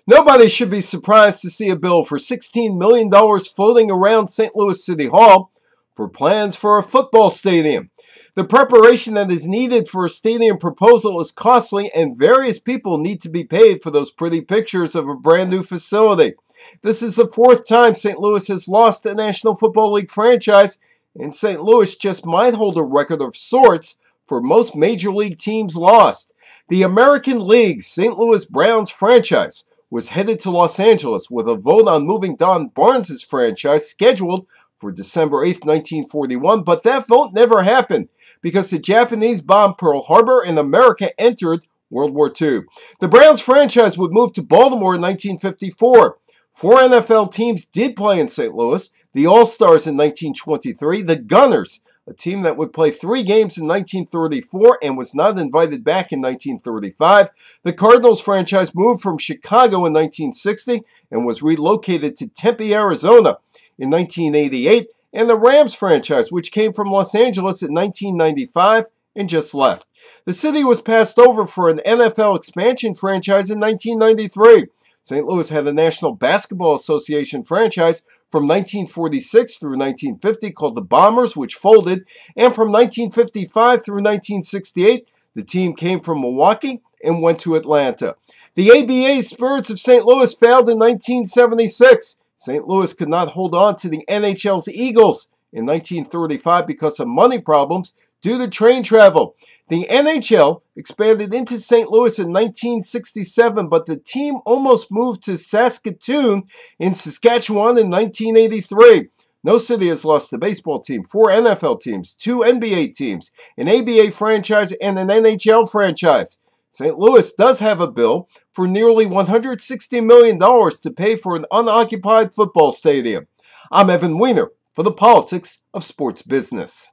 Nobody should be surprised to see a bill for $16 million floating around St. Louis City Hall for plans for a football stadium. The preparation that is needed for a stadium proposal is costly, and various people need to be paid for those pretty pictures of a brand new facility. This is the fourth time St. Louis has lost a National Football League franchise, and St. Louis just might hold a record of sorts for most major league teams lost. The American League's St. Louis Browns franchise was headed to Los Angeles with a vote on moving Don Barnes' franchise scheduled for December 8, 1941, but that vote never happened because the Japanese bombed Pearl Harbor and America entered World War II. The Browns franchise would move to Baltimore in 1954. Four NFL teams did play in St. Louis: the All-Stars in 1923, the Gunners, a team that would play 3 games in 1934 and was not invited back in 1935. The Cardinals franchise moved from Chicago in 1960 and was relocated to Tempe, Arizona in 1988. And the Rams franchise, which came from Los Angeles in 1995 and just left. The city was passed over for an NFL expansion franchise in 1993. St. Louis had a National Basketball Association franchise from 1946 through 1950 called the Bombers, which folded, and from 1955 through 1968, the team came from Milwaukee and went to Atlanta. The ABA Spirits of St. Louis failed in 1976. St. Louis could not hold on to the NHL's Eagles in 1935 because of money problems due to train travel. The NHL expanded into St. Louis in 1967, but the team almost moved to Saskatoon in Saskatchewan in 1983. No city has lost a baseball team, 4 NFL teams, 2 NBA teams, an ABA franchise, and an NHL franchise. St. Louis does have a bill for nearly $160 million to pay for an unoccupied football stadium. I'm Evan Weiner for the Politics of Sports Business.